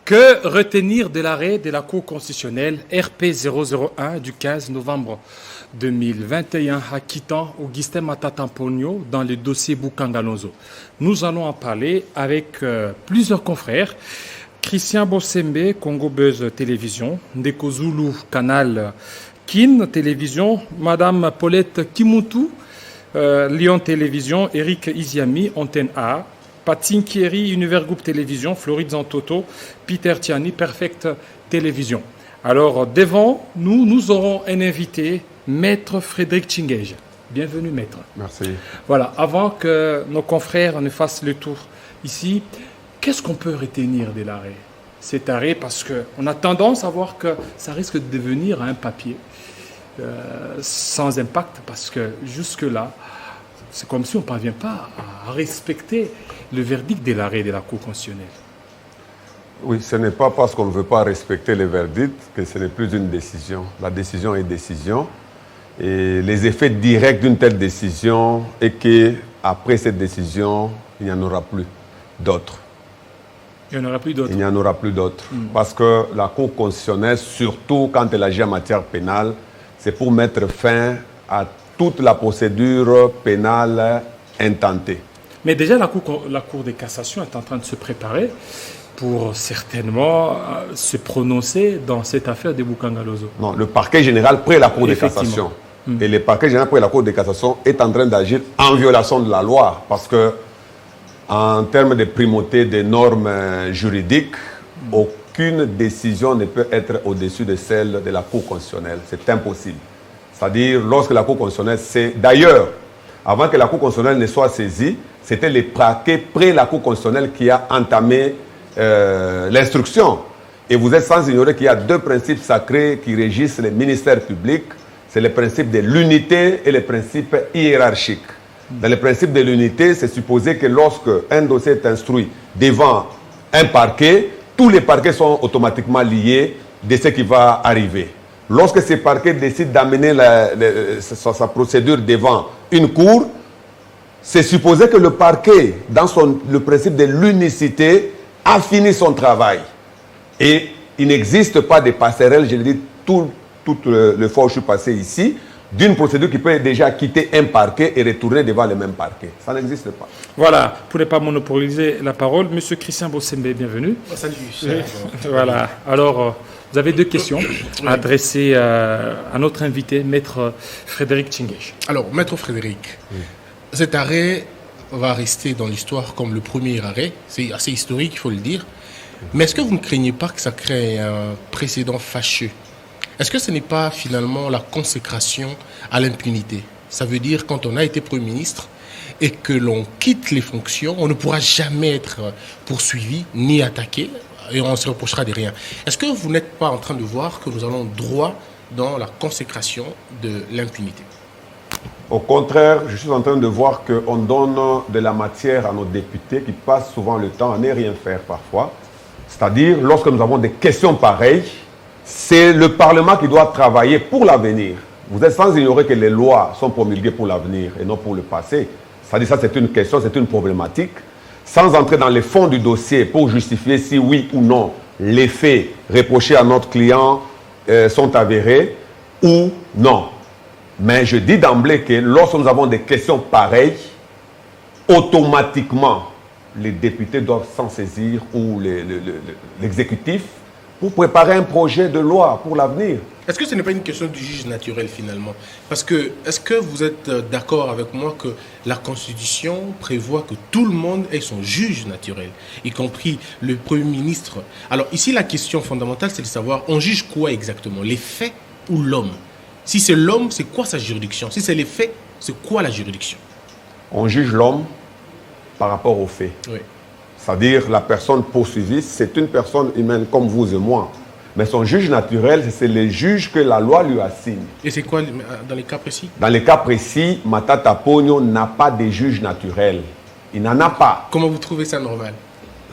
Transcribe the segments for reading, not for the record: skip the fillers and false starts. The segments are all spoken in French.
Que retenir de l'arrêt de la Cour constitutionnelle RP 001 du 15 novembre 2021 acquittant Augustin Matata Ponyo dans le dossier Boukangalonzo? Nous allons en parler avec plusieurs confrères. Christian Bossembe, Congo Buzz Télévision, Ndeko Zulu, Canal Kin Télévision, Madame Paulette Kimutu, Lyon Télévision, Eric Iziami, Antenne A, Patin Kieri, Univers Group Télévision, Floride Zantoto, Peter Tiani, Perfect Télévision. Alors, devant nous, nous aurons un invité, Maître Frédéric Tchingej. Bienvenue, Maître. Merci. Voilà, avant que nos confrères ne fassent le tour ici, qu'est-ce qu'on peut retenir de l'arrêt? Cet arrêt, parce qu'on a tendance à voir que ça risque de devenir un papier sans impact, parce que jusque-là, c'est comme si on ne parvient pas à respecter le verdict de l'arrêt de la Cour constitutionnelle. Oui, ce n'est pas parce qu'on ne veut pas respecter le verdict que ce n'est plus une décision. La décision est décision. Et les effets directs d'une telle décision est qu'après cette décision, il n'y en aura plus d'autres. Il n'y en aura plus d'autres. Il n'y en aura plus d'autres. Parce que la Cour constitutionnelle, surtout quand elle agit en matière pénale, c'est pour mettre fin à toute la procédure pénale intentée. Mais déjà, la Cour de cassation est en train de se préparer pour certainement se prononcer dans cette affaire de Boukangalonzo. Non, le parquet général près la Cour de cassation. Et le parquet général près la Cour de cassation est en train d'agir en violation de la loi. Parce que, en termes de primauté des normes juridiques, aucune décision ne peut être au-dessus de celle de la Cour constitutionnelle. C'est impossible. C'est-à-dire, lorsque la Cour constitutionnelle, c'est d'ailleurs, avant que la Cour constitutionnelle ne soit saisie, c'était le parquet près la Cour constitutionnelle qui a entamé l'instruction. Et vous êtes sans ignorer qu'il y a deux principes sacrés qui régissent les ministères publics. C'est le principe de l'unité et le principe hiérarchique. Dans le principe de l'unité, c'est supposé que lorsque un dossier est instruit devant un parquet, tous les parquets sont automatiquement liés de ce qui va arriver. Lorsque ce parquet décide d'amener sa procédure devant une cour, c'est supposé que le parquet, dans le principe de l'unicité, a fini son travail. Et il n'existe pas de passerelle, je l'ai dit tout le fois où je suis passé ici, d'une procédure qui peut déjà quitter un parquet et retourner devant le même parquet. Ça n'existe pas. Voilà, pour ne pas monopoliser la parole, Monsieur Christian Bossembe, bienvenue. Salut. Voilà, alors vous avez deux questions à adresser à notre invité, Maître Frédéric Tchingej. Alors, Maître Frédéric, cet arrêt va rester dans l'histoire comme le premier arrêt. C'est assez historique, il faut le dire. Mais est-ce que vous ne craignez pas que ça crée un précédent fâcheux? Est-ce que ce n'est pas finalement la consécration à l'impunité? Ça veut dire quand on a été Premier ministre et que l'on quitte les fonctions, on ne pourra jamais être poursuivi ni attaqué et on se reprochera de rien. Est-ce que vous n'êtes pas en train de voir que nous allons droit dans la consécration de l'impunité? Au contraire, je suis en train de voir qu'on donne de la matière à nos députés qui passent souvent le temps à ne rien faire parfois. C'est-à-dire, lorsque nous avons des questions pareilles, c'est le Parlement qui doit travailler pour l'avenir. Vous êtes sans ignorer que les lois sont promulguées pour l'avenir et non pour le passé. C'est-à-dire, ça c'est une question, c'est une problématique. Sans entrer dans les fonds du dossier pour justifier si oui ou non les faits reprochés à notre client sont avérés ou non. Mais je dis d'emblée que lorsque nous avons des questions pareilles, automatiquement, les députés doivent s'en saisir ou l'exécutif pour préparer un projet de loi pour l'avenir. Est-ce que ce n'est pas une question du juge naturel finalement? Parce que, est-ce que vous êtes d'accord avec moi que la Constitution prévoit que tout le monde ait son juge naturel, y compris le Premier ministre? Alors ici, la question fondamentale, c'est de savoir, on juge quoi exactement? Les faits ou l'homme? Si c'est l'homme, c'est quoi sa juridiction? Si c'est les faits, c'est quoi la juridiction? On juge l'homme par rapport aux faits. Oui. C'est-à-dire la personne poursuivie, c'est une personne humaine comme vous et moi. Mais son juge naturel, c'est le juge que la loi lui assigne. Et c'est quoi dans les cas précis? Dans les cas précis, Matata Ponyo n'a pas de juge naturel. Il n'en a pas. Comment vous trouvez ça normal?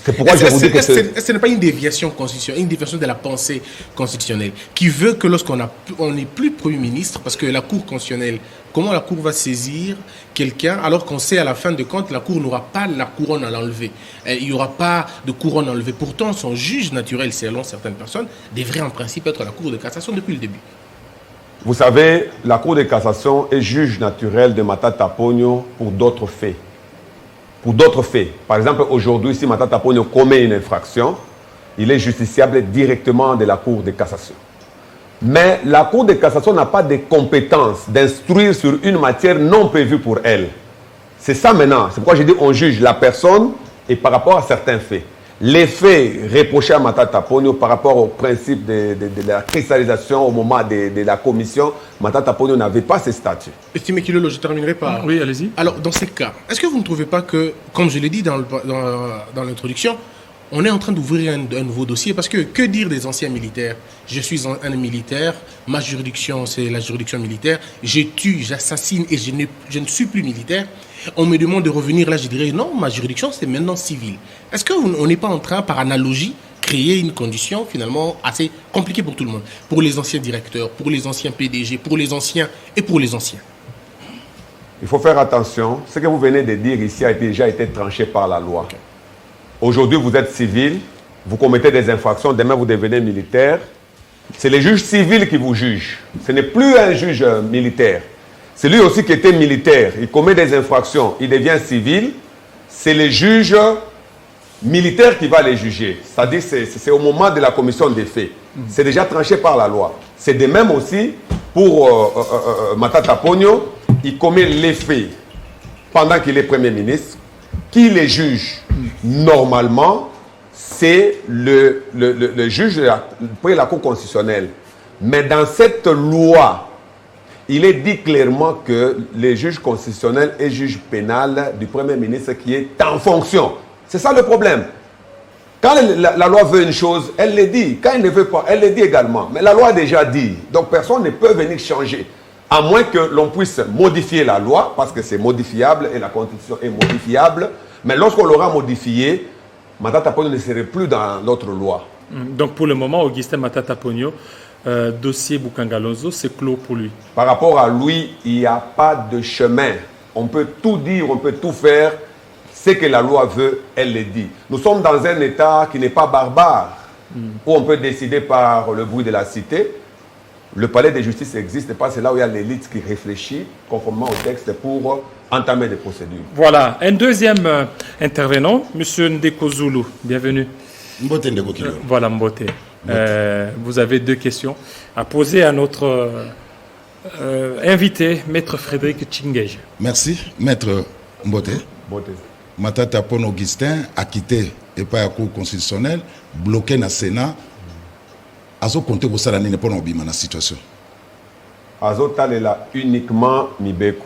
C'est pourquoi je vous dis que ce n'est pas une déviation constitutionnelle, une déviation de la pensée constitutionnelle qui veut que lorsqu'on n'est plus Premier ministre, parce que la Cour constitutionnelle, comment la Cour va saisir quelqu'un alors qu'on sait à la fin de compte la Cour n'aura pas la couronne à l'enlever. Il n'y aura pas de couronne à enlever. Pourtant, son juge naturel, selon certaines personnes, devrait en principe être la Cour de cassation depuis le début. Vous savez, la Cour de cassation est juge naturel de Matata Ponyo pour d'autres faits. Pour d'autres faits. Par exemple, aujourd'hui, si Matata Ponyo commet une infraction, il est justiciable directement de la Cour de cassation. Mais la Cour de cassation n'a pas de compétences d'instruire sur une matière non prévue pour elle. C'est ça maintenant. C'est pourquoi je dis on juge la personne et par rapport à certains faits. Les faits reprochés à Matata Ponyo par rapport au principe de la cristallisation au moment de la commission, Matata Ponyo n'avait pas ce statut. Estimé Kilolo, je terminerai par... Oui, allez-y. Alors, dans ces cas, est-ce que vous ne trouvez pas que, comme je l'ai dit dans l'introduction, on est en train d'ouvrir un nouveau dossier? Parce que dire des anciens militaires? Je suis un militaire, ma juridiction, c'est la juridiction militaire, je tue, j'assassine et je ne suis plus militaire. On me demande de revenir là, je dirais non, ma juridiction, c'est maintenant civil. Est-ce qu'on n'est pas en train, par analogie, créer une condition finalement assez compliquée pour tout le monde? Pour les anciens directeurs, pour les anciens PDG, pour les anciens et pour les anciens. Il faut faire attention. Ce que vous venez de dire ici a déjà été tranché par la loi. Okay. Aujourd'hui, vous êtes civil, vous commettez des infractions, demain vous devenez militaire. C'est le juge civil qui vous juge. Ce n'est plus un juge militaire. C'est lui aussi qui était militaire. Il commet des infractions, il devient civil. C'est le juge militaire qui va les juger. C'est-à-dire c'est au moment de la commission des faits. C'est déjà tranché par la loi. C'est de même aussi pour Matata Ponyo. Il commet les faits pendant qu'il est Premier ministre. Qui les juge? Normalement, c'est le juge de la Cour constitutionnelle. Mais dans cette loi, il est dit clairement que le juge constitutionnel est juge pénal du Premier ministre qui est en fonction. C'est ça le problème. Quand la loi veut une chose, elle le dit. Quand elle ne veut pas, elle le dit également. Mais la loi a déjà dit. Donc personne ne peut venir changer. À moins que l'on puisse modifier la loi, parce que c'est modifiable et la Constitution est modifiable. Mais lorsqu'on l'aura modifié, Matata Ponyo ne serait plus dans l'autre loi. Donc pour le moment, Augustin Matata Ponyo, dossier Boukangalonzo, c'est clos pour lui. Par rapport à lui, il n'y a pas de chemin. On peut tout dire, on peut tout faire. Ce que la loi veut, elle le dit. Nous sommes dans un État qui n'est pas barbare, où on peut décider par le bruit de la cité. Le palais de justice n'existe pas, c'est là où il y a l'élite qui réfléchit conformément au texte pour entamer des procédures. Voilà, un deuxième intervenant, M. Ndeko Zulu, bienvenue. Mbote Ndeko Kilo. Voilà, Mbote. Vous avez deux questions à poser à notre invité, Maître Frédéric Tchingej. Merci, Maître Mbote. Mbote. Matata Ponyo Augustin a quitté et pas la Cour constitutionnelle, bloqué dans le Sénat. Azo compté pour ça l'année n'est pas dans la situation. Azo talela uniquement Mibeko.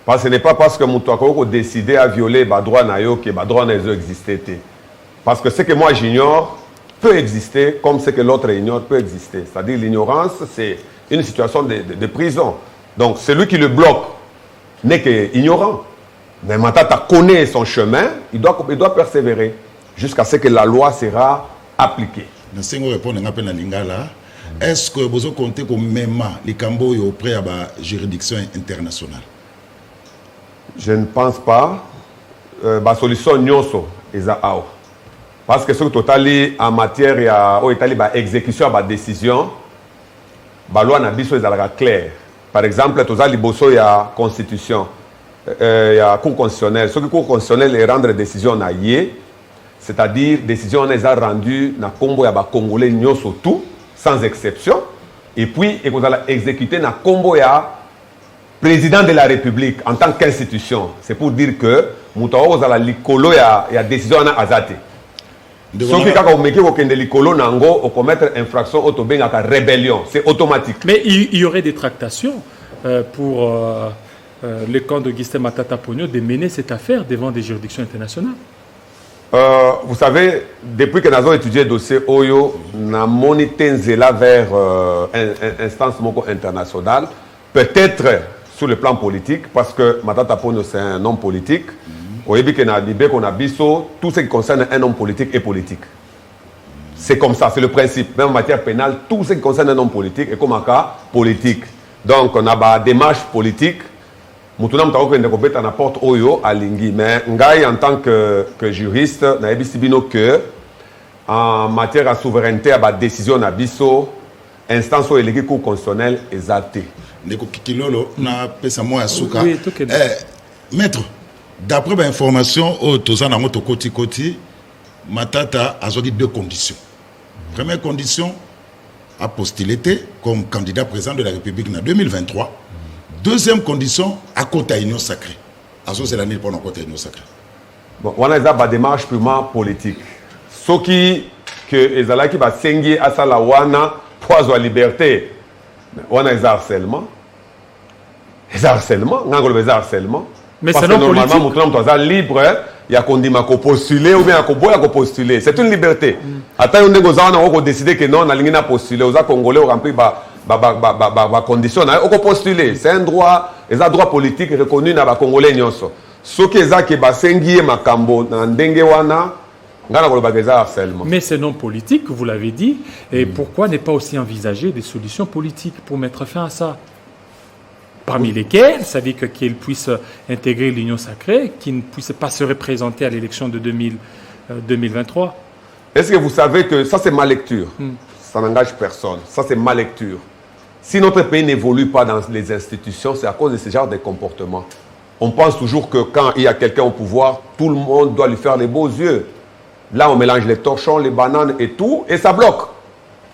Parce que ce n'est pas parce que Moutouakoko a décidé à violer les droits nayo que les droits nayo existaient. Parce que ce que moi j'ignore peut exister comme ce que l'autre ignore peut exister. C'est-à-dire l'ignorance, c'est une situation de prison. Donc celui qui le bloque n'est qu'ignorant. Mais Matata connaît son chemin, il doit persévérer jusqu'à ce que la loi sera appliquée. Est-ce que vous comptez comme même les Cambo auprès de la juridiction internationale? Je ne pense pas. La solution nyonso est à. Parce que ce que tu en matière d'exécution de la décision, la loi n'a pas clair. Par exemple, tu as la constitution, la Cour constitutionnelle. Ce que la Cour constitutionnelle est rendre décision na yé, c'est-à-dire décision on les a rendues na combo ya ba congolais nyonso tout sans exception et puis et vous allez exécuter na combo ya président de la République en tant qu'institution. C'est pour dire que mutawo vous allez likolo ya décision na azate. Sauf que quand on met que likolo nango au commettre infraction autobengaka rébellion, c'est automatique. Mais il y aurait des tractations pour le camp d'Augustin Matata Ponyo de mener cette affaire devant des juridictions internationales. Vous savez, depuis que nous avons étudié le dossier Oyo, nous avons monité vers instance internationale, peut-être sur le plan politique, parce que Matata Ponyo c'est un homme politique. tout ce qui concerne un homme politique est politique. C'est comme ça, c'est le principe. Même en matière pénale, tout ce qui concerne un homme politique est comme un cas politique. Donc, on a des démarches politiques. Maintenant, on a n'importe Oyo à Lingui. Mais en tant que juriste, on a dit que en matière de souveraineté, la décision na biso, instance ou la Cour constitutionnelle exaltée. Maître, d'après l'information, Matata a dit 2 conditions. Première condition, a postulé comme candidat président de la République en 2023. Deuxième condition, à côté de l'Union sacrée. C'est l'année pour nous côté de l'Union sacrée. Bon, on a une démarche purement politique. Ce qui va s'engager à la wana pour la liberté, on a un harcèlement. Les harcèlements, on a un harcèlement. Mais parce c'est que non politique. normalement, on est libre. Il y a qu'on dit qu'on postuler ou bien qu'on postuler. C'est une liberté. Attends, on a décidé que non, on a postulé. On a Congolais, on remplit les conditions. On a postulé. C'est un droit, un droit politique reconnu dans les Congolais. Ce qui est que Basengi Makambo, Ndengewana, mais c'est non politique, vous l'avez dit. Et pourquoi ne pas aussi envisager des solutions politiques pour mettre fin à ça? Parmi lesquels, ça veut dire qu'il puisse intégrer l'Union sacrée, qu'il ne puisse pas se représenter à l'élection de 2023. Est-ce que vous savez que ça c'est ma lecture? Ça n'engage personne. Ça c'est ma lecture. Si notre pays n'évolue pas dans les institutions, c'est à cause de ce genre de comportement. On pense toujours que quand il y a quelqu'un au pouvoir, tout le monde doit lui faire les beaux yeux. Là, on mélange les torchons, les bananes et tout, et ça bloque.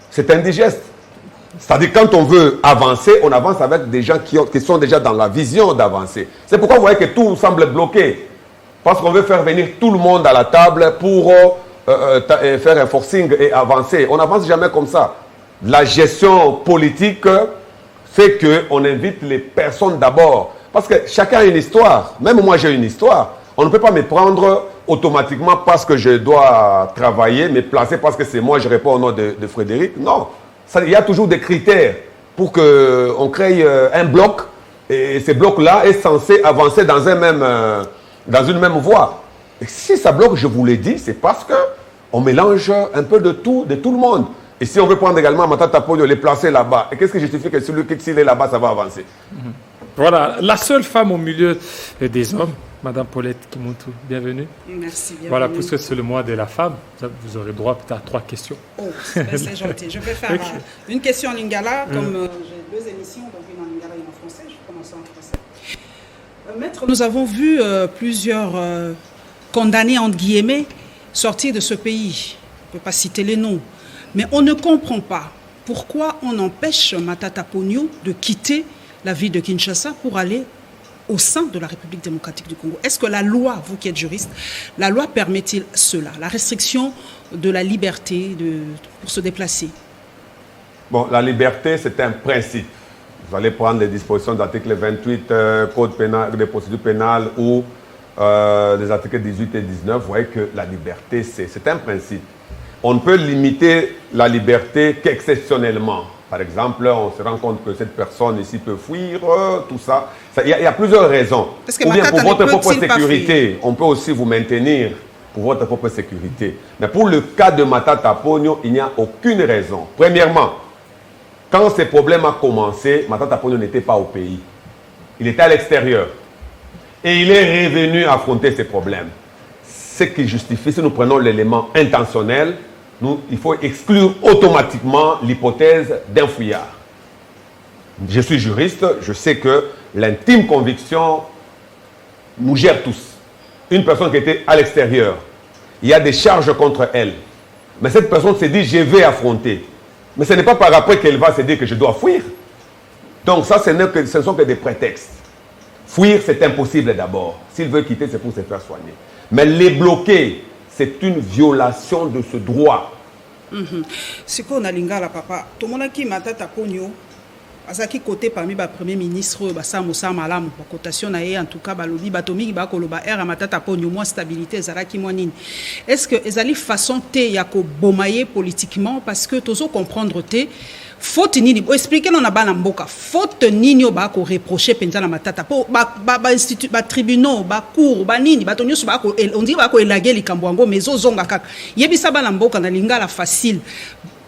C'est indigeste. C'est-à-dire quand on veut avancer, on avance avec des gens qui sont déjà dans la vision d'avancer. C'est pourquoi vous voyez que tout semble bloqué. Parce qu'on veut faire venir tout le monde à la table pour faire un forcing et avancer. On n'avance jamais comme ça. La gestion politique fait qu'on invite les personnes d'abord. Parce que chacun a une histoire. Même moi, j'ai une histoire. On ne peut pas me prendre automatiquement parce que je dois travailler, me placer parce que c'est moi, je réponds au nom de Frédéric. Non. Il y a toujours des critères pour qu'on crée un bloc et ce bloc-là est censé avancer dans une même voie. Et si ça bloque, je vous l'ai dit, c'est parce qu'on mélange un peu de tout le monde. Et si on veut prendre également Matata Ponyo, les placer là-bas, et qu'est-ce qui justifie que celui qui est là-bas, ça va avancer? Voilà, la seule femme au milieu des hommes, Madame Paulette Kimuntu, bienvenue. Merci, bienvenue. Voilà, puisque c'est le mois de la femme, vous aurez droit peut-être à 3 questions. Oh, c'est gentil. Je vais faire une question en lingala, comme j'ai 2 émissions, donc une en lingala et une en français. Je vais commencer en français. Maître, nous avons vu plusieurs condamnés, entre guillemets, sortir de ce pays. Je ne peux pas citer les noms. Mais on ne comprend pas pourquoi on empêche Matata Ponyo de quitter la ville de Kinshasa pour aller au sein de la République démocratique du Congo. Est-ce que la loi, vous qui êtes juriste, la loi permet-il cela, la restriction de la liberté pour se déplacer? Bon, la liberté, c'est un principe. Vous allez prendre les dispositions de l'article 28 Code pénal, des procédures pénales ou les articles 18 et 19. Vous voyez que la liberté, c'est un principe. On ne peut limiter la liberté qu'exceptionnellement. Par exemple, on se rend compte que cette personne ici peut fuir, tout ça. Il y a plusieurs raisons. Ou bien pour votre propre sécurité, on peut aussi vous maintenir pour votre propre sécurité. Mais pour le cas de Matata Ponyo, il n'y a aucune raison. Premièrement, quand ce problème a commencé, Matata Ponyo n'était pas au pays. Il était à l'extérieur. Et il est revenu affronter ces problèmes. Ce qui justifie, si nous prenons l'élément intentionnel, il faut exclure automatiquement l'hypothèse d'un fouillard. Je suis juriste, je sais que l'intime conviction nous gère tous. Une personne qui était à l'extérieur, il y a des charges contre elle. Mais cette personne s'est dit, je vais affronter. Mais ce n'est pas par après qu'elle va se dire que je dois fuir. Donc ça, ce ne sont que des prétextes. Fuir, c'est impossible d'abord. S'il veut quitter, c'est pour se faire soigner. Mais les bloquer, c'est une violation de ce droit. C'est qu'on a lingala papa. Tout le monde qui Matata Ponyo Azaki côté parmi ba premier ministre basa Moussa Malam ba cotation na en tout cas ba lobi batomi ba koloba era matata ponyo moins stabilité zaraki moins nini. Est-ce que ezali façon te ya ko bomayer politiquement parce que tozo comprendre te faute nini expliquer non na bana mboka faute nini ba ko reprocher penza na matata po ba institut ba tribunaux ba cour ba nini ba tonyo ba ko on dit ba ko elaguer likambo ngo mezo zonga kaka yebisa bana mboka na lingala facile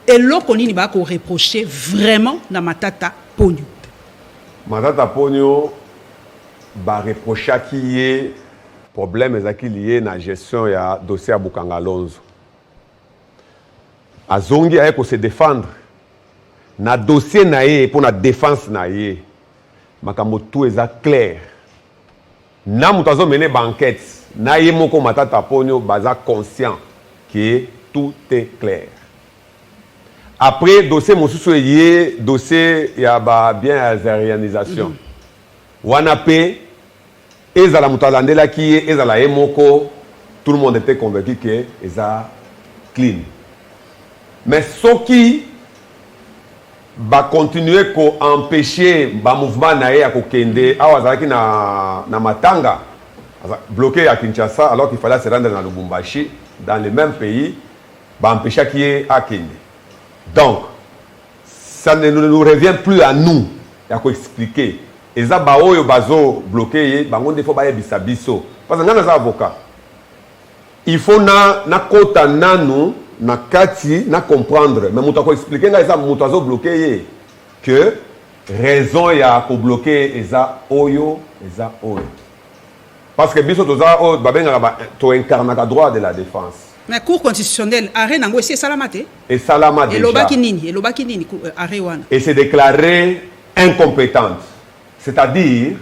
et loko nini ba ko reprocher vraiment na matata ponyo. Matata ponyo ba reprocher qui est problème ezaki lié na gestion ya dossier à Bukangalonzo. Azongi aye ko se défendre na dossier na ye pour la défense na ye. Makambo tout eza clair. Na mutazo mener banquette na ye moko matata ponyo baza conscient que tout est clair. Après, dossier mosusu yé, dossier ya ba bien aérianisation. Wanape, ezala mutalandela ki ezala emoko, tout le monde était convaincu que eza clean. Mais ce qui va continuer ko empêcher ba mouvement na ye ya kokende, awazaki na Matanga, bloqué à Kinshasa alors qu'il fallait se rendre dans Lubumbashi, dans le même pays, va empêcher qui est à Kende. Donc, ça ne nous revient plus à nous. Il y a quoi expliquer. Et ça, baoyo bazo bloqué, bangon defo baye bisabiso. Parce que nous sommes avocats. Il faut na kota nanu, na kati, na comprendre. Mais nous avons expliqué que nous avons bloqué que raison ya ko bloquer eza oyo, eza oyo. Parce que biso toza o babenga to incarnaka droit de la défense. Mais cour constitutionnelle arrêt nango c'est salamate. Et salama déjà. Et lobaki nini arrêt wana. Et c'est déclaré incompétente. C'est-à-dire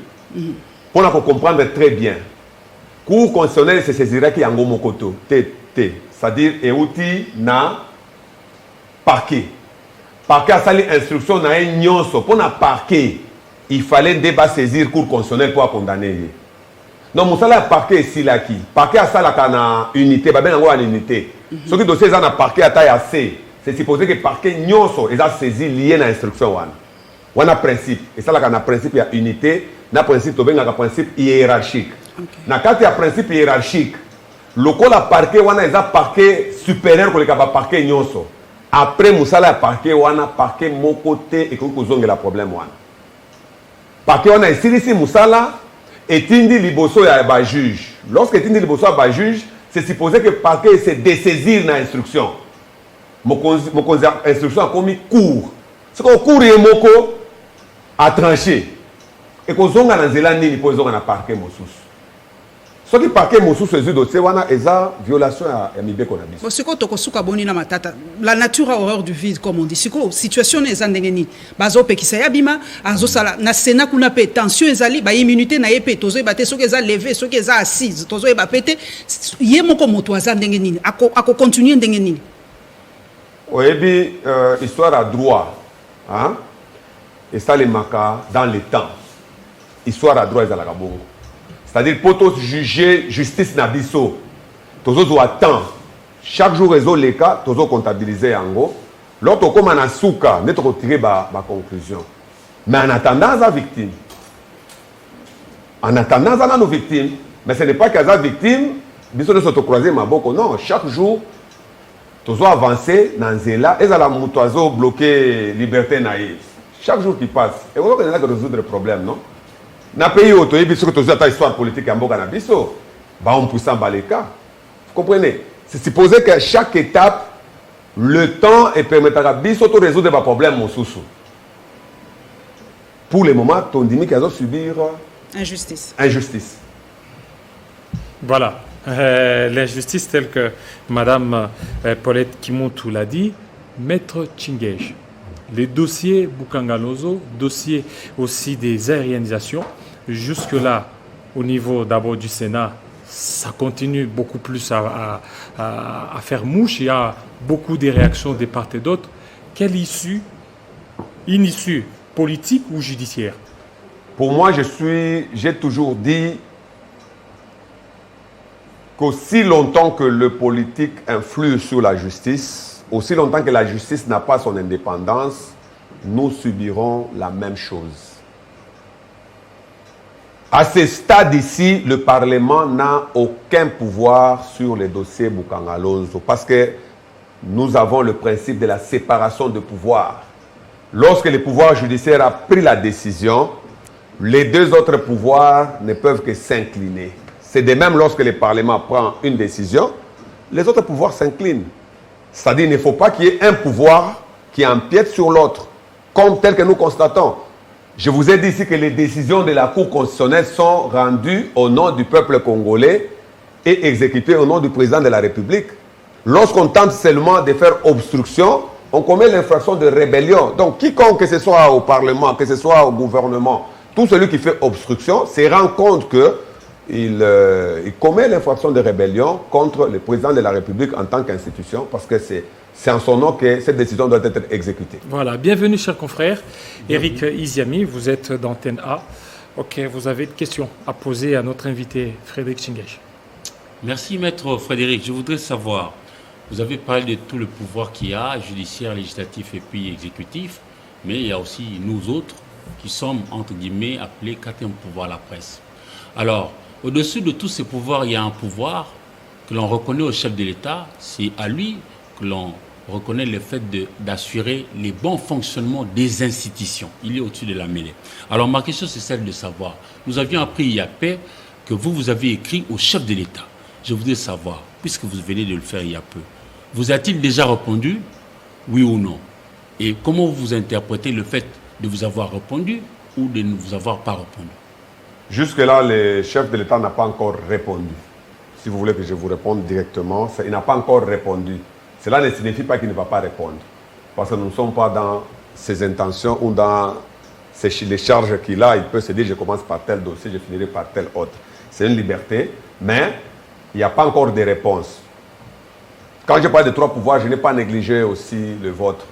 pour qu'on comprendre très bien. Cour constitutionnelle se saisira qui yango mokoto c'est-à-dire euti na parquet. Parquet a sali instruction na nyonso pour na parquet. Il fallait débat saisir cour constitutionnelle pour condamner. Non, Moussala parquet ici là qui. Parquet à ça la unité, bah ben en unité. Ce qui dossier ça na parquet à taille assez. C'est supposé que parquet nyonso ils a saisi lié à l'instruction one. On a principe et ça là qu'on a principe il y a unité, na principe to ben un principe hiérarchique. Na quand il y a principe hiérarchique, le col à parquet on a parquet supérieur que le parquet nyonso. Après Moussala parquet on a parquet mon côté et que vous la problème one. Parquet on a ici Moussala et tindi liboso ya ba juge. Lorsque tindi liboso ya ba juge, c'est supposé que parquet se dessaisir na instruction. Mon instruction a commis cours. Ce qu'on cours et moko a tranché. Et qu'on zonga na zela nini po zonga na parquet mosusu. Ce qui parquet mosusu ce dossier wana eza violation ya mibeko na biso. Siko toko suka boni na matata. La nature a horreur du vide comme on dit. Siko situation eza ndenge nini. Bazo pekisa ya bima azo sala na Sénat kuna pe tension ezali ba immunité na yepe tozo ebate soki eza levé soki eza assise tozo eba pété ye moko moto aza ndenge nini ako continuer ndenge nini. Oyebi histoire à droit hein et ça les maka dans le temps. Histoire à droit ezala kabongo. C'est-à-dire pour tous juger justice na biso tozo attend chaque jour réseau les cas tozo comptabiliser yango l'autre comme na souka net retirer ba conclusion mais en attendant la victime nos victimes mais ce n'est pas qu'à la victime biso ne s'auto croiser maboko non chaque jour tozo avancer dans zela et la mutozo bloquer liberté naïve chaque jour qui passe et on va résoudre le problème non. Na pays auto et biso que tu as histoire politique en boka na biso ba on pousse en baleka vous comprenez c'est supposé que chaque étape le temps et permettra biso de résoudre des problèmes mosusu pour le moment ton dimi qu'ils ont subir injustice voilà l'injustice telle que madame Paulette Kimoutou l'a dit maître Tchingej. Les dossiers Bukangalozo, dossiers aussi des aérianisations, jusque-là, au niveau d'abord du Sénat, ça continue beaucoup plus à faire mouche. Il y a beaucoup de réactions de part et d'autre. Quelle issue? Une issue politique ou judiciaire? Pour moi, j'ai toujours dit qu'aussi longtemps que le politique influe sur la justice, aussi longtemps que la justice n'a pas son indépendance, nous subirons la même chose. À ce stade ici, le Parlement n'a aucun pouvoir sur les dossiers Boukangalonzo parce que nous avons le principe de la séparation de pouvoir. Lorsque le pouvoir judiciaire a pris la décision, les deux autres pouvoirs ne peuvent que s'incliner. C'est de même lorsque le Parlement prend une décision, les autres pouvoirs s'inclinent. C'est-à-dire qu'il ne faut pas qu'il y ait un pouvoir qui empiète sur l'autre, comme tel que nous constatons. Je vous ai dit ici que les décisions de la Cour constitutionnelle sont rendues au nom du peuple congolais et exécutées au nom du président de la République. Lorsqu'on tente seulement de faire obstruction, on commet l'infraction de rébellion. Donc quiconque, que ce soit au Parlement, que ce soit au gouvernement, tout celui qui fait obstruction se rend compte qu'il commet l'infraction de rébellion contre le président de la République en tant qu'institution parce que c'est en son nom que cette décision doit être exécutée. Voilà, bienvenue chers confrères. Eric Iziami, vous êtes d'Antenne A. Ok, vous avez une question à poser à notre invité Frédéric Chinguèche. Merci maître Frédéric. Je voudrais savoir, vous avez parlé de tout le pouvoir qu'il y a, judiciaire, législatif et puis exécutif, mais il y a aussi nous autres qui sommes entre guillemets appelés quatrième pouvoir, la presse. Alors, au-dessus de tous ces pouvoirs, il y a un pouvoir que l'on reconnaît au chef de l'État, c'est à lui que l'on reconnaît le fait d'assurer les bons fonctionnements des institutions. Il est au-dessus de la mêlée. Alors ma question c'est celle de savoir, nous avions appris il y a peu que vous avez écrit au chef de l'État. Je voudrais savoir, puisque vous venez de le faire il y a peu, vous a-t-il déjà répondu, oui ou non? Et comment vous interprétez le fait de vous avoir répondu ou de ne vous avoir pas répondu? Jusque-là, le chef de l'État n'a pas encore répondu. Si vous voulez que je vous réponde directement, il n'a pas encore répondu. Cela ne signifie pas qu'il ne va pas répondre. Parce que nous ne sommes pas dans ses intentions ou dans les charges qu'il a. Il peut se dire, je commence par tel dossier, je finirai par tel autre. C'est une liberté, mais il n'y a pas encore de réponse. Quand je parle de trois pouvoirs, je n'ai pas négligé aussi le vôtre.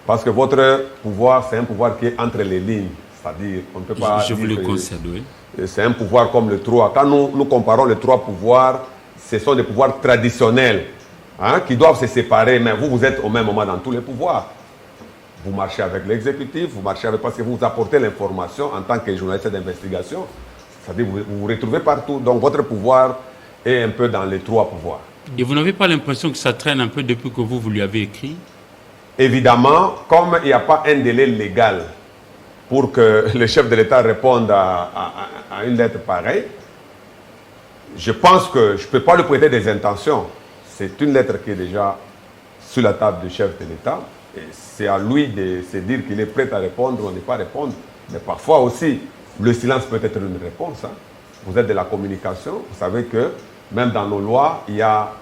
Parce que votre pouvoir, c'est un pouvoir qui est entre les lignes. C'est-à-dire, on ne peut pas... Je vous le concède, oui. C'est un pouvoir comme le 3. Quand nous comparons les trois pouvoirs, ce sont des pouvoirs traditionnels. Qui doivent se séparer, mais vous êtes au même moment dans tous les pouvoirs. Vous marchez avec l'exécutif, vous marchez avec... Parce que vous apportez l'information en tant que journaliste d'investigation. C'est-à-dire que vous vous retrouvez partout. Donc votre pouvoir est un peu dans les trois pouvoirs. Et vous n'avez pas l'impression que ça traîne un peu depuis que vous lui avez écrit? Évidemment, comme il n'y a pas un délai légal pour que le chef de l'État réponde à une lettre pareille, je pense que je ne peux pas lui prêter des intentions. C'est une lettre qui est déjà sur la table du chef de l'État. Et c'est à lui de se dire qu'il est prêt à répondre ou ne pas répondre. Mais parfois aussi, le silence peut être une réponse. Vous êtes de la communication. Vous savez que même dans nos lois, il y a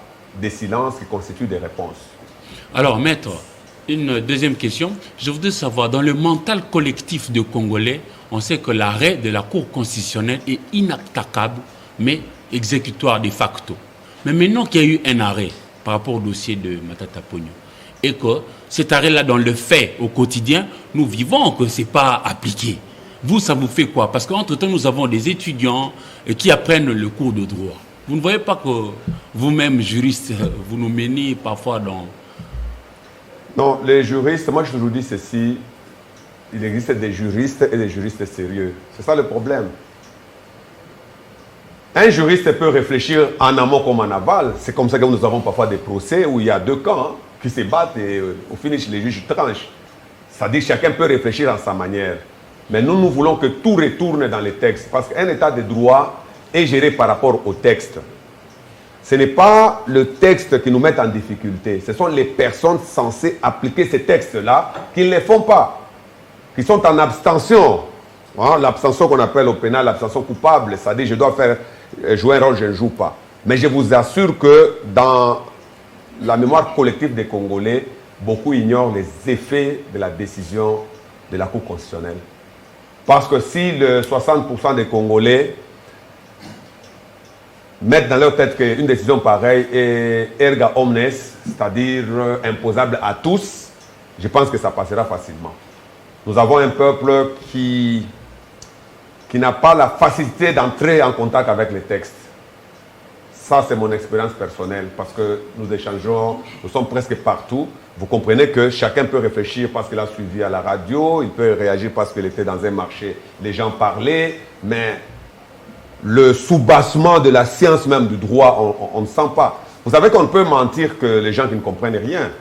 des silences qui constituent des réponses. Alors, maître, une deuxième question. Je voudrais savoir, dans le mental collectif de Congolais, on sait que l'arrêt de la Cour constitutionnelle est inattaquable, mais exécutoire de facto. Mais maintenant qu'il y a eu un arrêt par rapport au dossier de Matata Ponyo, et que cet arrêt-là, dans le fait, au quotidien, nous vivons que ce n'est pas appliqué. Vous, ça vous fait quoi? Parce qu'entre-temps, nous avons des étudiants qui apprennent le cours de droit. Vous ne voyez pas que vous-même, juristes, vous nous menez parfois dans... Non, les juristes, moi je vous dis ceci, il existe des juristes et des juristes sérieux. C'est ça le problème. Un juriste peut réfléchir en amont comme en aval. C'est comme ça que nous avons parfois des procès où il y a deux camps qui se battent et au finish, les juges tranchent. C'est-à-dire que chacun peut réfléchir à sa manière. Mais nous voulons que tout retourne dans les textes. Parce qu'un état de droit est géré par rapport au texte. Ce n'est pas le texte qui nous met en difficulté. Ce sont les personnes censées appliquer ces textes-là qui ne les font pas. Qui sont en abstention. L'abstention qu'on appelle au pénal l'abstention coupable. C'est-à-dire je dois jouer un rôle, je ne joue pas. Mais je vous assure que dans la mémoire collective des Congolais, beaucoup ignorent les effets de la décision de la Cour constitutionnelle. Parce que si le 60% des Congolais mettent dans leur tête qu'une décision pareille est erga omnes, c'est-à-dire imposable à tous, je pense que ça passera facilement. Nous avons un peuple qui n'a pas la facilité d'entrer en contact avec les textes. Ça, c'est mon expérience personnelle parce que nous échangeons, nous sommes presque partout. Vous comprenez que chacun peut réfléchir parce qu'il a suivi à la radio, il peut réagir parce qu'il était dans un marché, les gens parlaient, mais le soubassement de la science même du droit, on ne sent pas. Vous savez qu'on peut mentir que les gens qui ne comprennent rien.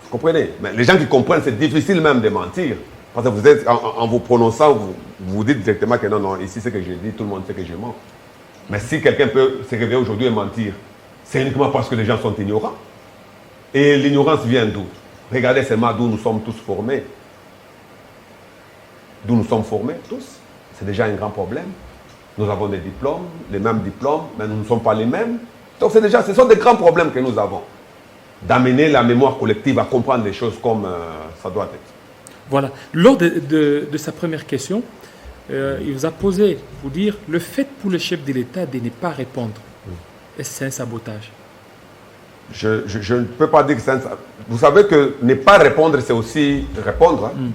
Vous comprenez? Mais les gens qui comprennent, c'est difficile même de mentir. Parce que vous êtes, en vous prononçant, vous dites directement que non, non, ici c'est que je dis, tout le monde sait que je mens. Mais si quelqu'un peut se réveiller aujourd'hui et mentir, c'est uniquement parce que les gens sont ignorants. Et l'ignorance vient d'où? Regardez seulement d'où nous sommes tous formés. D'où nous sommes formés tous. C'est déjà un grand problème. Nous avons des diplômes, les mêmes diplômes, mais nous ne sommes pas les mêmes. Donc ce sont des grands problèmes que nous avons. D'amener la mémoire collective à comprendre les choses comme ça doit être. Voilà. Lors de sa première question, il vous a posé, vous dire, le fait pour le chef de l'État de ne pas répondre, est-ce que c'est un sabotage? Je ne peux pas dire que c'est un sabotage. Vous savez que ne pas répondre, c'est aussi répondre. Hein?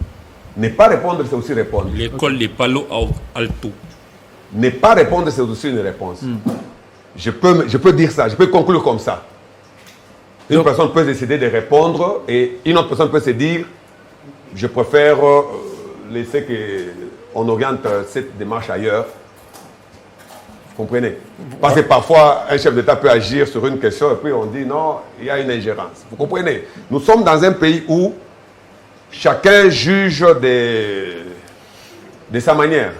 Ne pas répondre, c'est aussi répondre. L'école des Palo Alto. Ne pas répondre, c'est aussi une réponse. Je peux dire ça, je peux conclure comme ça. Une personne peut décider de répondre et une autre personne peut se dire je préfère laisser qu'on oriente cette démarche ailleurs. Vous comprenez? Parce que parfois, un chef d'État peut agir sur une question et puis on dit non, il y a une ingérence. Vous comprenez? Nous sommes dans un pays où chacun juge de sa manière.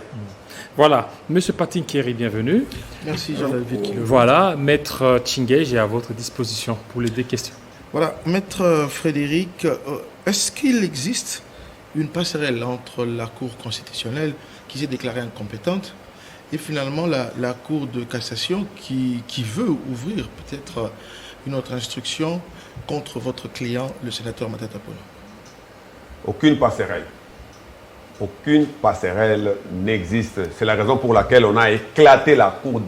Voilà. Monsieur Patinkeri, bienvenue. Merci Jean-David Kilolo. Voilà. Maître Tchingé, j'ai à votre disposition pour les deux questions. Voilà, Maître Frédéric, est-ce qu'il existe une passerelle entre la Cour constitutionnelle qui s'est déclarée incompétente et finalement la Cour de cassation qui veut ouvrir peut-être une autre instruction contre votre client, le sénateur Matata Ponyo? Aucune passerelle. Aucune passerelle n'existe. C'est la raison pour laquelle on a éclaté la Cour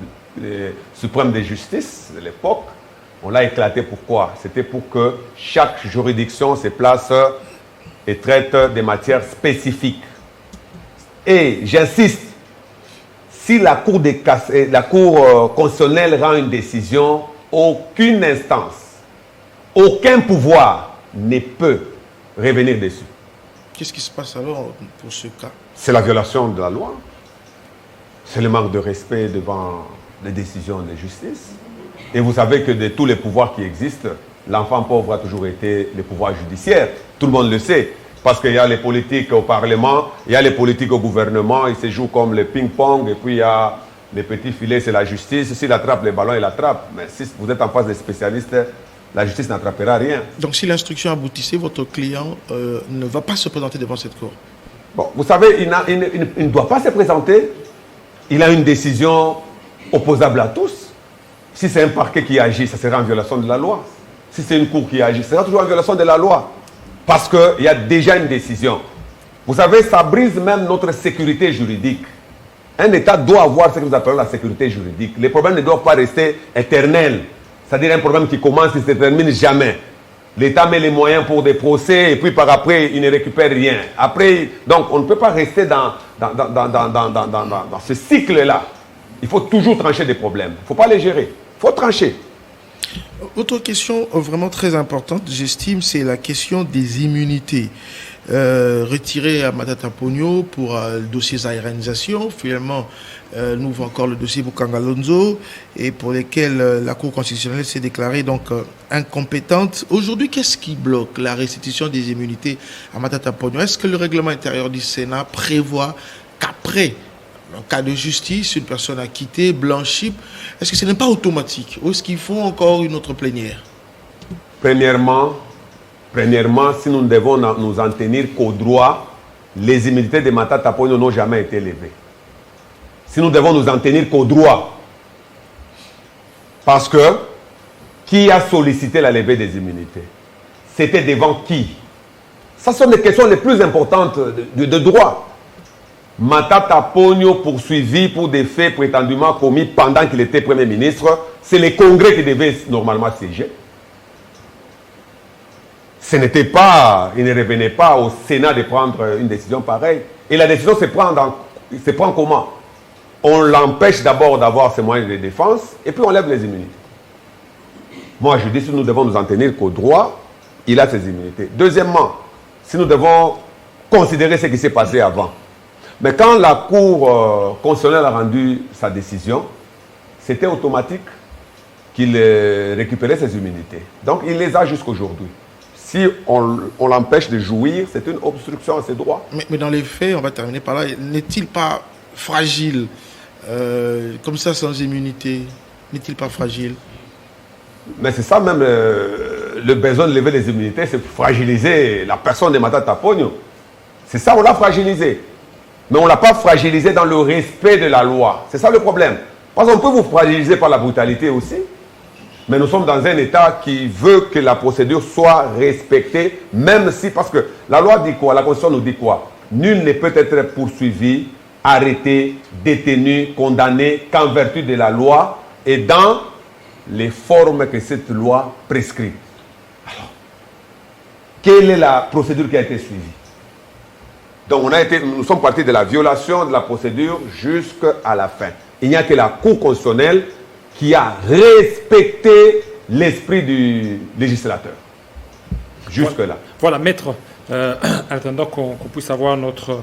suprême de justice de l'époque. On l'a éclaté pourquoi? C'était pour que chaque juridiction se place et traite des matières spécifiques. Et j'insiste, si la Cour constitutionnelle rend une décision, aucune instance, aucun pouvoir ne peut revenir dessus. Qu'est-ce qui se passe alors pour ce cas? C'est la violation de la loi. C'est le manque de respect devant les décisions de justice. Et vous savez que de tous les pouvoirs qui existent, l'enfant pauvre a toujours été le pouvoir judiciaire. Tout le monde le sait. Parce qu'il y a les politiques au Parlement, il y a les politiques au gouvernement, ils se jouent comme le ping-pong, et puis il y a les petits filets, c'est la justice. S'il attrape les ballons, il attrape. Mais si vous êtes en face des spécialistes, la justice n'attrapera rien. Donc si l'instruction aboutissait, votre client ne va pas se présenter devant cette cour? Bon, vous savez, il ne doit pas se présenter. Il a une décision opposable à tous. Si c'est un parquet qui agit, ça sera en violation de la loi. Si c'est une cour qui agit, ça sera toujours en violation de la loi. Parce qu'il y a déjà une décision. Vous savez, ça brise même notre sécurité juridique. Un État doit avoir ce que nous appelons la sécurité juridique. Les problèmes ne doivent pas rester éternels. C'est-à-dire un problème qui commence et ne se termine jamais. L'État met les moyens pour des procès et puis par après, il ne récupère rien. Après, donc on ne peut pas rester dans ce cycle-là. Il faut toujours trancher des problèmes. Il ne faut pas les gérer. Il faut trancher. Autre question vraiment très importante, j'estime, c'est la question des immunités. Retiré à Matata Ponyo pour le dossier zaïranisation. Finalement, nous avons encore le dossier Bukanga-Lonzo et pour lesquels la Cour constitutionnelle s'est déclarée donc incompétente. Aujourd'hui, qu'est-ce qui bloque la restitution des immunités à Matata Ponyo? Est-ce que le règlement intérieur du Sénat prévoit qu'après, en cas de justice, une personne a quitté, blanchi, est-ce que ce n'est pas automatique ou est-ce qu'il faut encore une autre plénière? Premièrement, si nous ne devons nous en tenir qu'au droit, les immunités de Matata Ponyo n'ont jamais été levées. Si nous devons nous en tenir qu'au droit, parce que qui a sollicité la levée des immunités? C'était devant qui? Ce sont les questions les plus importantes de droit. Matata Ponyo poursuivi pour des faits prétendument commis pendant qu'il était Premier ministre, c'est les congrès qui devaient normalement siéger. Ce n'était pas, il ne revenait pas au Sénat de prendre une décision pareille. Et la décision se prend comment? On l'empêche d'abord d'avoir ses moyens de défense et puis on lève les immunités. Moi, je dis si nous devons nous en tenir qu'au droit, il a ses immunités. Deuxièmement, si nous devons considérer ce qui s'est passé avant. Mais quand la Cour constitutionnelle a rendu sa décision, c'était automatique qu'il récupérait ses immunités. Donc, il les a jusqu'aujourd'hui. Si on l'empêche de jouir, c'est une obstruction à ses droits. Mais dans les faits, on va terminer par là, n'est-il pas fragile comme ça, sans immunité? N'est-il pas fragile? Mais c'est ça même le besoin de lever les immunités, c'est fragiliser la personne de Matata Ponyo. C'est ça, on l'a fragilisé. Mais on ne l'a pas fragilisé dans le respect de la loi. C'est ça le problème. Parce qu'on peut vous fragiliser par la brutalité aussi. Mais nous sommes dans un État qui veut que la procédure soit respectée, même si, parce que la loi dit quoi? La Constitution nous dit quoi? Nul ne peut être poursuivi, arrêté, détenu, condamné qu'en vertu de la loi et dans les formes que cette loi prescrit. Alors, quelle est la procédure qui a été suivie? Donc nous sommes partis de la violation de la procédure jusqu'à la fin. Il n'y a que la Cour constitutionnelle qui a respecté l'esprit du législateur. Jusque-là. Voilà, maître, attendant qu'on puisse avoir notre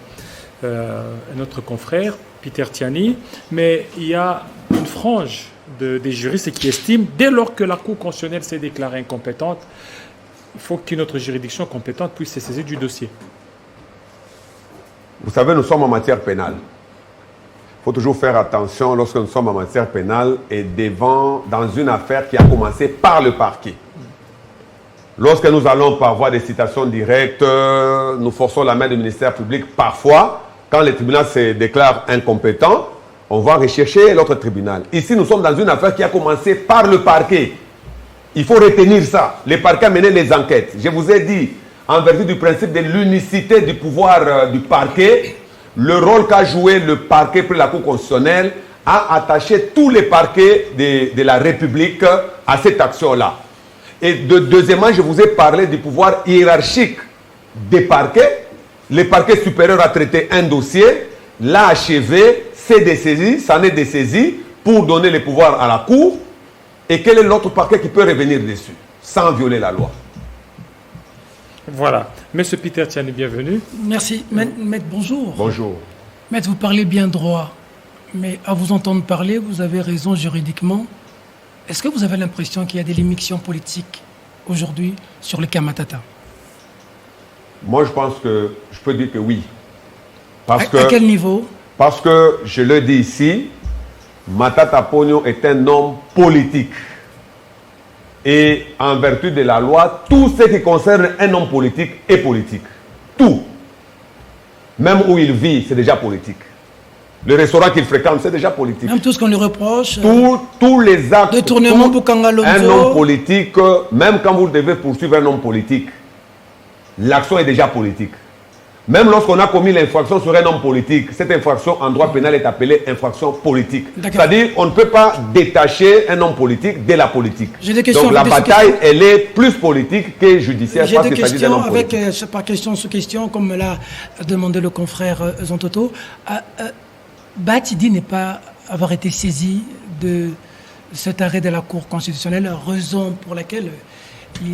confrère, Peter Tiani, mais il y a une frange des juristes qui estiment, dès lors que la Cour constitutionnelle s'est déclarée incompétente, il faut qu'une autre juridiction compétente puisse se saisir du dossier. Vous savez, nous sommes en matière pénale. Il faut toujours faire attention lorsque nous sommes en matière pénale et dans une affaire qui a commencé par le parquet. Lorsque nous allons par voie de citation directe, nous forçons la main du ministère public. Parfois, quand le tribunal se déclare incompétent, on va rechercher l'autre tribunal. Ici, nous sommes dans une affaire qui a commencé par le parquet. Il faut retenir ça. Le parquet a mené les enquêtes. Je vous ai dit, en vertu du principe de l'unicité du pouvoir du parquet, le rôle qu'a joué le parquet pour la Cour constitutionnelle a attaché tous les parquets de la République à cette action-là. Et deuxièmement, je vous ai parlé du pouvoir hiérarchique des parquets. Le parquet supérieur a traité un dossier, l'a achevé, s'est dessaisi, s'en est dessaisi pour donner le pouvoir à la Cour. Et quel est l'autre parquet qui peut revenir dessus sans violer la loi? Voilà. Monsieur Peter Tiani, bienvenue. Merci. Maître, bonjour. Bonjour. Maître, vous parlez bien droit, mais à vous entendre parler, vous avez raison juridiquement. Est-ce que vous avez l'impression qu'il y a des limites politiques aujourd'hui sur le cas Matata? Moi, je pense que je peux dire que oui. À quel niveau? Parce que, je le dis ici, Matata Ponyo est un homme politique. Et en vertu de la loi, tout ce qui concerne un homme politique est politique. Tout. Même où il vit, c'est déjà politique. Le restaurant qu'il fréquente, c'est déjà politique. Même tout ce qu'on lui reproche. Tous les actes. Détournement pour Kangalonzo. Un homme politique, même quand vous devez poursuivre un homme politique, l'action est déjà politique. Même lorsqu'on a commis l'infraction sur un homme politique, cette infraction en droit pénal est appelée infraction politique. C'est-à-dire qu'on ne peut pas détacher un homme politique de la politique. Donc la bataille, elle est plus politique que judiciaire. J'ai des questions avec, par question sous question, comme me l'a demandé le confrère Zontoto. Batidi n'est pas avoir été saisi de cet arrêt de la Cour constitutionnelle, raison pour laquelle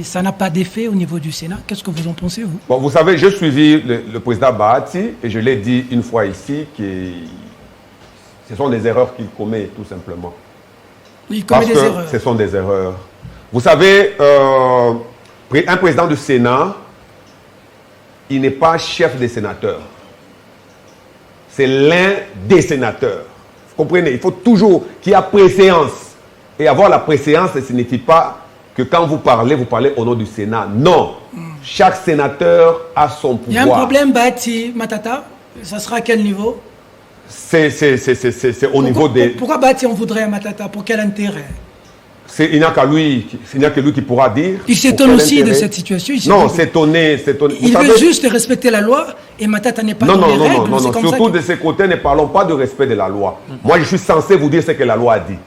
ça n'a pas d'effet au niveau du Sénat. Qu'est-ce que vous en pensez, vous? Bon, vous savez, j'ai suivi le président Bahati et je l'ai dit une fois ici que ce sont des erreurs qu'il commet tout simplement. Il commet des erreurs. Ce sont des erreurs. Vous savez, un président du Sénat, il n'est pas chef des sénateurs. C'est l'un des sénateurs. Vous comprenez? Il faut toujours qu'il y ait préséance. Et avoir la préséance, ça ne signifie pas que quand vous parlez au nom du Sénat. Non. Chaque sénateur a son pouvoir. Il y a un problème, Bahati, Matata. Ça sera à quel niveau? C'est au niveau des... Pourquoi Bahati on voudrait à Matata? Pour quel intérêt? Il n'y a que lui qui pourra dire. Il s'étonne aussi de cette situation. Non, s'étonner. Il veut juste respecter la loi et Matata n'est pas dans les règles. Non. Surtout de ces côtés, ne parlons pas de respect de la loi. Moi, je suis censé vous dire ce que la loi a dit.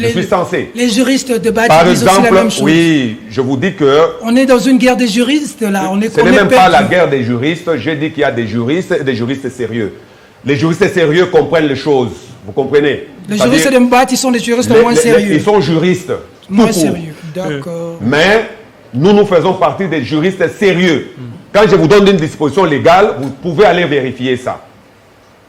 Je suis censé. Les juristes de Bahati disent aussi la même chose. Oui, je vous dis que... On est dans une guerre des juristes, là. Ce n'est même pas la guerre des juristes. J'ai dit qu'il y a des juristes et des juristes sérieux. Les juristes sérieux comprennent les choses. Vous comprenez? Les juristes de Bahati sont des juristes moins sérieux. Ils sont juristes. Moins sérieux. D'accord. Mais nous faisons partie des juristes sérieux. Quand je vous donne une disposition légale, vous pouvez aller vérifier ça.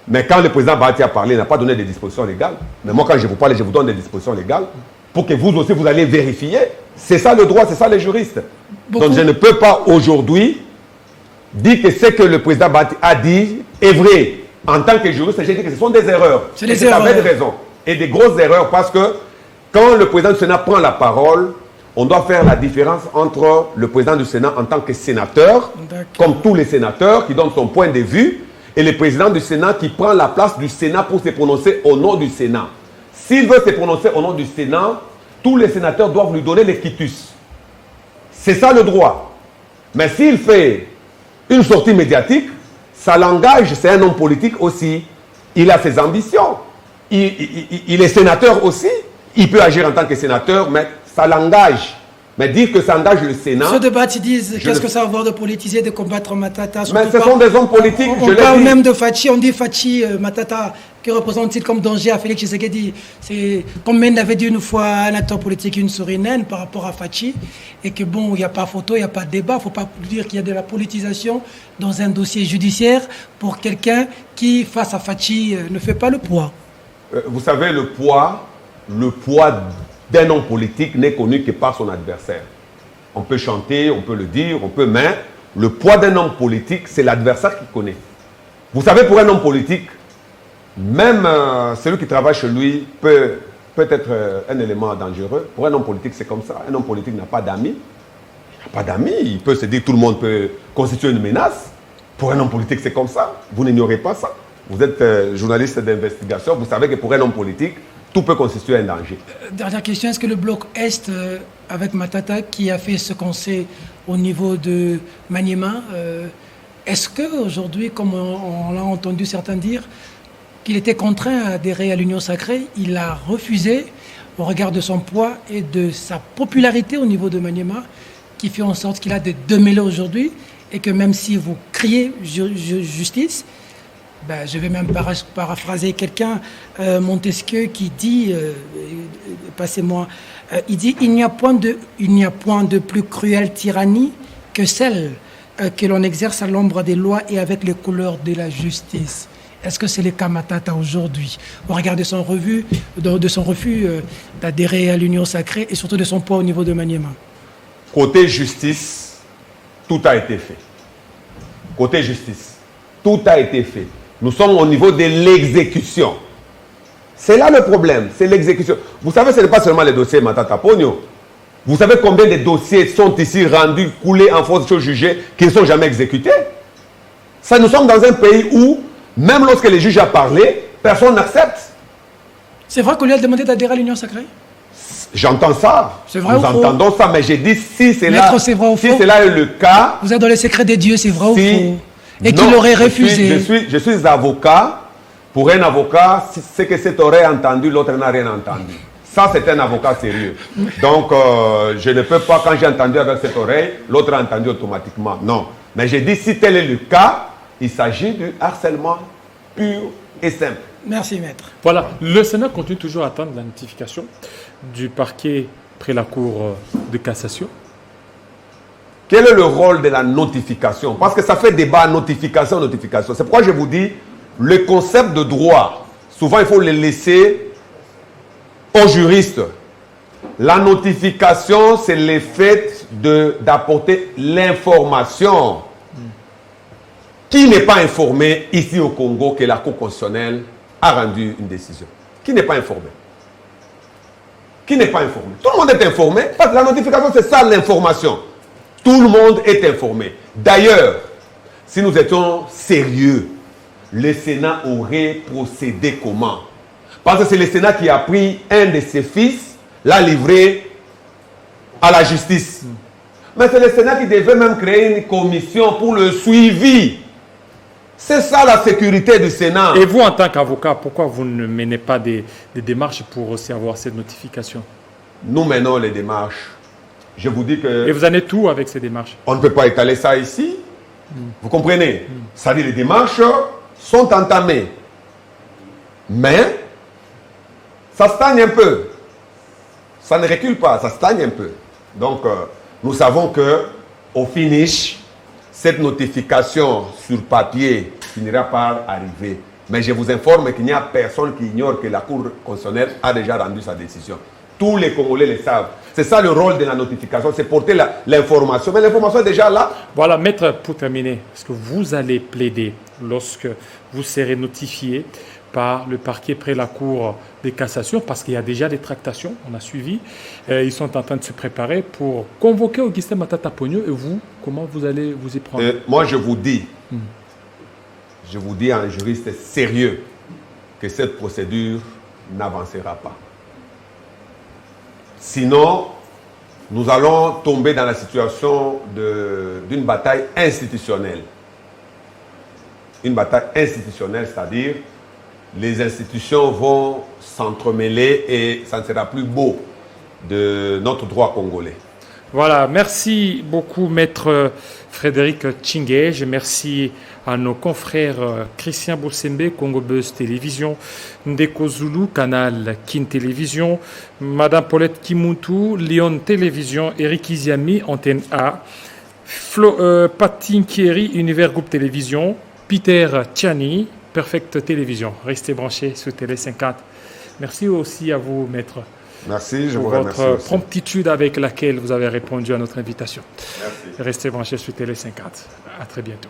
Mais quand le président Bahati a parlé, il n'a pas donné des dispositions légales. Mais moi, quand je vous parle, je vous donne des dispositions légales pour que vous aussi, vous allez vérifier. C'est ça le droit, c'est ça les juristes. Donc je ne peux pas aujourd'hui dire que ce que le président Bahati a dit est vrai. En tant que juriste, j'ai dit que ce sont des erreurs. C'est des erreurs. Avec raison. Et des grosses erreurs parce que quand le président du Sénat prend la parole, on doit faire la différence entre le président du Sénat en tant que sénateur, comme tous les sénateurs, qui donne son point de vue, et le président du Sénat qui prend la place du Sénat pour se prononcer au nom du Sénat. S'il veut se prononcer au nom du Sénat, tous les sénateurs doivent lui donner les quitus. C'est ça le droit. Mais s'il fait une sortie médiatique, ça l'engage, c'est un homme politique aussi. Il a ses ambitions. Il est sénateur aussi. Il peut agir en tant que sénateur, mais ça l'engage. Mais dire que ça engage le Sénat... Ce débat, ils disent, qu'est-ce que ça va avoir de politiser, de combattre Matata? Mais ce sont des hommes politiques, on parle même de Fachi, on dit Fachi, Matata, que représente-t-il comme danger à Félix Tshisekedi? C'est comme Mende avait dit une fois un acteur politique, une souris naine par rapport à Fachi, et que bon, il n'y a pas photo, il n'y a pas de débat, il ne faut pas dire qu'il y a de la politisation dans un dossier judiciaire pour quelqu'un qui, face à Fachi, ne fait pas le poids. Vous savez, le poids d'un homme politique n'est connu que par son adversaire. On peut chanter, on peut le dire, mais le poids d'un homme politique, c'est l'adversaire qui connaît. Vous savez, pour un homme politique, même celui qui travaille chez lui peut être un élément dangereux. Pour un homme politique, c'est comme ça. Un homme politique n'a pas d'amis. Il n'a pas d'amis. Il peut se dire que tout le monde peut constituer une menace. Pour un homme politique, c'est comme ça. Vous n'ignorez pas ça. Vous êtes journaliste d'investigation. Vous savez que pour un homme politique, tout peut constituer un danger. Dernière question, est-ce que le bloc Est, avec Matata, qui a fait ce qu'on sait au niveau de Maniema, est-ce qu'aujourd'hui, comme on l'a entendu certains dire, qu'il était contraint à adhérer à l'Union sacrée, il a refusé au regard de son poids et de sa popularité au niveau de Maniema, qui fait en sorte qu'il a des démêlés aujourd'hui, et que même si vous criez justice, ben, je vais même paraphraser quelqu'un, Montesquieu, qui dit, passez-moi, il dit il n'y a point de plus cruelle tyrannie que celle que l'on exerce à l'ombre des lois et avec les couleurs de la justice. Est-ce que c'est le cas Matata aujourd'hui, au regard de son refus d'adhérer à l'Union sacrée et surtout de son poids au niveau de Maniema? Côté justice, tout a été fait. Côté justice, tout a été fait. Nous sommes au niveau de l'exécution. C'est là le problème, c'est l'exécution. Vous savez, ce n'est pas seulement les dossiers Matata Pogno. Vous savez combien de dossiers sont ici rendus, coulés en force de choses jugées, qui ne sont jamais exécutés? Ça, nous sommes dans un pays où, même lorsque les juges ont parlé, personne n'accepte. C'est vrai qu'on lui a demandé d'adhérer à l'Union sacrée? J'entends ça. C'est vrai ou faux? Nous entendons ça, mais j'ai dit si c'est là, c'est vrai ou faux? si cela est le cas... Vous êtes dans les secrets des dieux, c'est vrai ou faux? Et non, qu'il aurait refusé. Je suis avocat. Pour un avocat, c'est que cet oreille a entendu, l'autre n'a rien entendu. Ça, c'est un avocat sérieux. Donc, je ne peux pas, quand j'ai entendu avec cette oreille, l'autre a entendu automatiquement. Non. Mais j'ai dit, si tel est le cas, il s'agit du harcèlement pur et simple. Merci, maître. Voilà, le Sénat continue toujours à attendre la notification du parquet près la Cour de cassation. Quel est le rôle de la notification? Parce que ça fait débat, notification. C'est pourquoi je vous dis, le concept de droit, souvent il faut le laisser aux juristes. La notification, c'est le fait d'apporter l'information. Qui n'est pas informé ici au Congo que la Cour constitutionnelle a rendu une décision? Qui n'est pas informé? Qui n'est pas informé? Tout le monde est informé, parce que la notification, c'est ça l'information. Tout le monde est informé. D'ailleurs, si nous étions sérieux, le Sénat aurait procédé comment? Parce que c'est le Sénat qui a pris un de ses fils, l'a livré à la justice. Mais c'est le Sénat qui devait même créer une commission pour le suivi. C'est ça la sécurité du Sénat. Et vous, en tant qu'avocat, pourquoi vous ne menez pas des démarches pour aussi avoir cette notification? Nous menons les démarches. Je vous dis que... Et vous en êtes où avec ces démarches? On ne peut pas étaler ça ici. Vous comprenez? Ça dit, les démarches sont entamées. Mais, ça stagne un peu. Ça ne recule pas, ça stagne un peu. Donc, nous savons que au finish, cette notification sur papier finira par arriver. Mais je vous informe qu'il n'y a personne qui ignore que la Cour constitutionnelle a déjà rendu sa décision. Tous les Congolais le savent. C'est ça le rôle de la notification, c'est porter l'information. Mais l'information est déjà là. Voilà, maître, pour terminer, est-ce que vous allez plaider lorsque vous serez notifié par le parquet près la Cour de cassation, parce qu'il y a déjà des tractations, on a suivi, ils sont en train de se préparer pour convoquer Augustin Matata Ponyo, et vous, comment vous allez vous y prendre? Moi, je vous dis à un juriste sérieux que cette procédure n'avancera pas. Sinon, nous allons tomber dans la situation d'une bataille institutionnelle. Une bataille institutionnelle, c'est-à-dire les institutions vont s'entremêler et ça ne sera plus beau de notre droit congolais. Voilà, merci beaucoup maître Frédéric Tchingej, merci à nos confrères Christian Boursembe, Congo Buzz Télévision, Ndeko Zulu, Canal Kin Télévision, Madame Paulette Kimuntu, Lyon Télévision, Eric Iziami, Antenne A, Patin Kieri, Univers Groupe Télévision, Peter Tchani, Perfect Télévision. Restez branchés sur Télé 50. Merci aussi à vous, maître. Merci, je pour vous remercie. votre aussi. promptitude avec laquelle vous avez répondu à notre invitation. Merci. Restez branchés sur Télé 50. À très bientôt.